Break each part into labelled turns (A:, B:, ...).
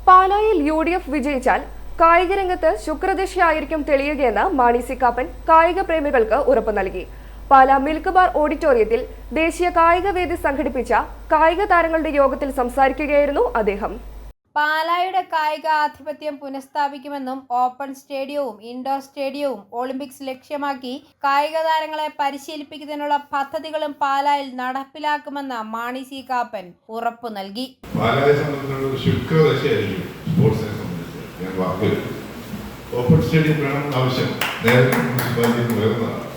A: പാലായിൽ UDF വിജയിച്ചാൽ കായിക രംഗത്ത് ശുക്രദശയായിരിക്കും തെളിയുകയെന്ന് മാണി സി കാപ്പൻ കായിക പ്രേമികൾക്ക് ഉറപ്പ് നൽകി. പാലാ മിൽക്ക് ബാർ ഓഡിറ്റോറിയത്തിൽ ദേശീയ കായിക വേദി സംഘടിപ്പിച്ച കായിക താരങ്ങളുടെ യോഗത്തിൽ സംസാരിക്കുകയായിരുന്നു അദ്ദേഹം.
B: പാലായുടെ കായിക ആധിപത്യം പുനഃസ്ഥാപിക്കുമെന്നും ഓപ്പൺ സ്റ്റേഡിയവും ഇൻഡോർ സ്റ്റേഡിയവും ഒളിമ്പിക്സ് ലക്ഷ്യമാക്കി കായിക താരങ്ങളെ പരിശീലിപ്പിക്കുന്നതിനുള്ള പദ്ധതികളും പാലായിൽ നടപ്പിലാക്കുമെന്ന് മാണി സി കാപ്പൻ ഉറപ്പു നൽകി.
C: ഓപ്പൺ സ്റ്റേഡിയം വേണമെന്ന് ആവശ്യം നേരത്തെ മുനിസിപ്പാലിറ്റി ഉയർന്നതാണ്.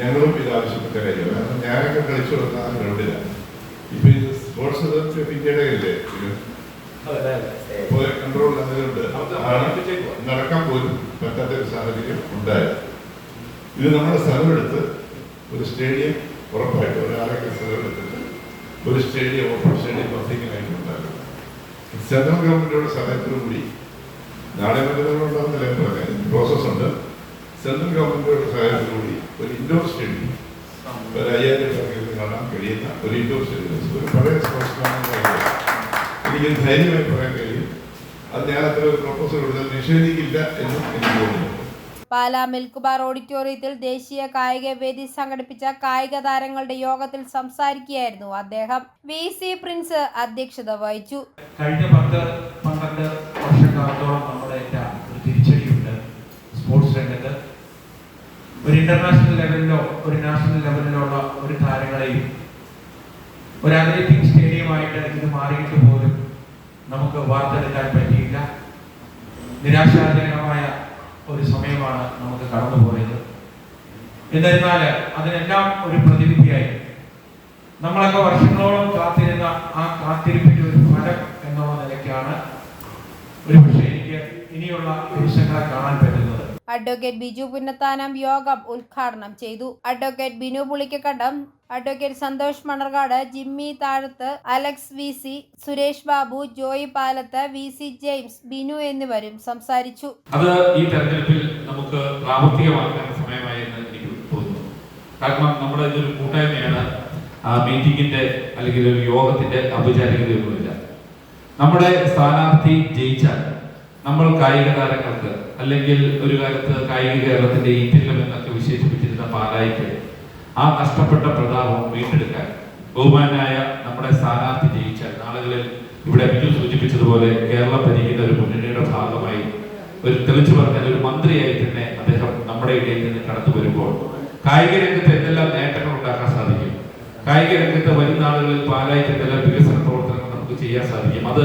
C: ഞങ്ങളും ഇത് ആവശ്യപ്പെട്ട കാര്യമാണ്. കാരണം ഞാനൊക്കെ കളിച്ചു കൊടുക്കാൻ ഗ്രൗണ്ടില്ല. ഇപ്പൊ ഇത് സ്പോർട്സ് അതോറിറ്റിയുടെ ഇല്ലേ കൺട്രോൾ അതിലുണ്ട്. നടക്കാൻ പോലും പറ്റാത്ത ഒരു സാഹചര്യം ഉണ്ടായത്. ഇത് നമ്മുടെ സ്ഥലമെടുത്ത് ഒരു സ്റ്റേഡിയം ഉറപ്പായിട്ട് ഒരാളൊക്കെ സ്ഥലമെടുത്തിട്ട് ഒരു സ്റ്റേഡിയം ഓപ്പൺ സ്റ്റേഡിയം പബ്ലിക്കിനായിട്ട് ഉണ്ടാകും. സെൻട്രൽ ഗവൺമെന്റിന്റെ സഹായത്തോടുകൂടി നാളെ മറ്റന്നാളുണ്ടാകുന്ന പ്രോസസ് ഉണ്ട്. സെൻട്രൽ ഗവൺമെന്റിന്റെ സഹായത്തോടുകൂടി ഒരു ഇൻഡോർ സ്റ്റേഡിയം, ഒരു 5000 പേർക്ക് കാണാൻ കഴിയുന്ന ഒരു ഇൻഡോർ സ്റ്റേഡിയം, ഒരു പഴയ സ്പോർട്സ് എനിക്ക് ധൈര്യമായി പറയാൻ കഴിയും. അത് ഞാൻ അത്ര ഒരു പ്രൊപ്പോസൽ കൊടുത്താൽ നിഷേധിക്കില്ല എന്നും എനിക്ക് തോന്നുന്നു.
B: പാലാ മിൽക്ക് ബാർ ഓഡിറ്റോറിയത്തിൽ ദേശീയ കായിക വേദി സംഘടിപ്പിച്ച കായിക താരങ്ങളുടെ യോഗത്തിൽ സംസാരിക്കുകയായിരുന്നു അദ്ദേഹം. VC പ്രിൻസ് അധ്യക്ഷത വഹിച്ചു.
D: കഴിഞ്ഞ 10-12 വർഷക്കാലത്തോളം നമ്മുടെ ഒരു തിരിച്ചടിയുണ്ട് സ്പോർട്സ് രംഗത്ത്. ഒരു ഇന്റർനാഷണൽ ലെവലിലോ ഒരു നാഷണൽ ലെവലിലോ ഉള്ള ഒരു താരങ്ങളെയും ഒരു അത്ലറ്റിക് സ്റ്റേഡിയമായിട്ട് ഇത് മാറിയിട്ട് പോലും നമുക്ക് വാർത്തെടുക്കാൻ പറ്റിയില്ല. നിരാശാജനകമായ ഒരു സമയമാണ് നമുക്ക് കടന്നുപോയത്. എന്നിരുന്നാൽ അതിനെല്ലാം ഒരു പ്രതിവിധിയായി നമ്മളൊക്കെ വർഷങ്ങളോളം കാത്തിരുന്ന ആ കാത്തിരിപ്പിന്റെ ഒരു ഫലം എന്നുള്ള നിലയ്ക്കാണ് ഒരു പക്ഷേ എനിക്ക് ഇനിയുള്ള ദിവസങ്ങളെ കാണാൻ പറ്റുന്നത്.
B: അഡ്വക്കേറ്റ് ബിജു പുന്നത്താനം യോഗം ഉദ്ഘാടനം ചെയ്തു. Advocate Binu Pulikkakandam, advocate Santhosh Manarcad, Jimmy Thazhath, Alex VC, Suresh Babu, Joy Palath, VC James, Binu എന്നിവരും സംസാരിച്ചു.
E: അത് ഈ തെരഞ്ഞെടുപ്പിൽ നമുക്ക് പ്രാവർത്തികമാക്കാൻ സമയമായി എന്ന് എനിക്ക് തോന്നുന്നു. കാരണം നമ്മുടെ ഇതൊരു കൂട്ടായ്മയാണ്. മീറ്റിംഗിന്റെ അല്ലെങ്കിൽ ഒരു യോഗത്തിന്റെ ഔപചാരികതയൊന്നുമില്ല. നമ്മുടെ സ്ഥാനാർത്ഥി ജയിച്ചാൽ നമ്മൾ കായിക താരങ്ങൾക്ക് അല്ലെങ്കിൽ ഒരു കാലത്ത് കായിക കേരളത്തിന്റെ ഈറ്റില്ലം എന്നൊക്കെ വിശേഷിപ്പിച്ചിരുന്ന പാലായിക്ക് ആ നഷ്ടപ്പെട്ട പ്രതാപം വീണ്ടെടുക്കാൻ ബഹുമാനായ നമ്മുടെ സ്ഥാനാർത്ഥി ജയിച്ചാൽ നാളുകളിൽ ഇവിടെ ബിജു സൂചിപ്പിച്ചതുപോലെ കേരളം ഭരിക്കുന്ന ഒരു മുന്നണിയുടെ ഭാഗമായി ഒരു തെളിച്ചു പറഞ്ഞാൽ ഒരു മന്ത്രിയായി തന്നെ അദ്ദേഹം നമ്മുടെ ഇടയിൽ നിന്ന് കടന്നു വരുമ്പോൾ കായിക രംഗത്ത് എന്തെല്ലാം നേട്ടങ്ങൾ ഉണ്ടാക്കാൻ സാധിക്കും, കായിക രംഗത്ത് വരുന്ന ആളുകളിൽ പാലായിക്ക് എന്തെല്ലാം വികസന പ്രവർത്തനങ്ങൾ നമുക്ക് ചെയ്യാൻ സാധിക്കും, അത്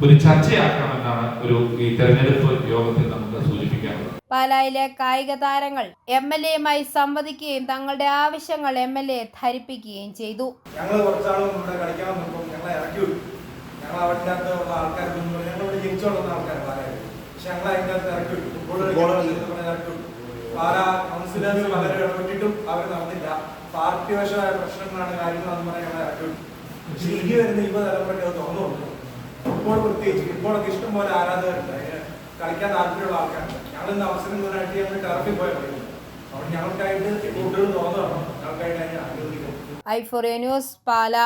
E: ഒരു ചർച്ചയാക്കണമെന്നാണ് ഈ തെരഞ്ഞെടുപ്പ് യോഗത്തിൽ നമുക്ക് സൂചിപ്പിക്കാറുള്ളത്.
B: പാലായിലെ കായിക താരങ്ങൾ MLA-യുമായി സംവദിക്കുകയും തങ്ങളുടെ ആവശ്യങ്ങൾ MLA ധരിപ്പിക്കുകയും ചെയ്തു.
F: ഞങ്ങൾ കുറച്ചാളും ഇവിടെ കളിക്കാൻ നോക്കും, ഞങ്ങളെ ഇറക്കി വിട്ടു. ഞങ്ങൾ അവിടെ ഉള്ള ആൾക്കാർ ഞങ്ങളിവിടെ ജനിച്ചോളുന്ന ആൾക്കാർ പാലായി, പക്ഷെ ഞങ്ങൾ അതിൻ്റെ അകത്ത് ഇറക്കി വിട്ടു. ഫുട്ബോൾ ഇറക്കി വിട്ടു. പാലാ കൗൺസിലേഴ്സ് പലരും ഇടപെട്ടിട്ടും അവർ നടന്നില്ല. പാർട്ടിവശമായ പ്രശ്നങ്ങളാണ് കാര്യങ്ങളെന്ന് പറഞ്ഞാൽ ഞങ്ങളെ ഇറക്കി വിട്ടു. പക്ഷെ ഇനി വരുന്ന യുവതലമുറയ്ക്ക് അത് തുറന്നുകൊണ്ടു. ഫുട്ബോൾ പ്രത്യേകിച്ച് ഫുട്ബോളൊക്കെ ഇഷ്ടംപോലെ ആരാധകരുണ്ട്, കളിക്കാൻ താല്പര്യമുള്ള ആൾക്കാരുണ്ട്. ഞങ്ങളിന്ന് അവസരം മുന്നായിട്ട് ഞങ്ങൾ ടർഫിൽ പോയാൽ കളിക്കും. അവിടെ ഞങ്ങൾക്കായിട്ട് കൂടുതൽ തുറന്നു വേണം, ഞങ്ങൾക്കായിട്ട് അതിനെ അനുവദിക്കും.
B: i4A News, Pala.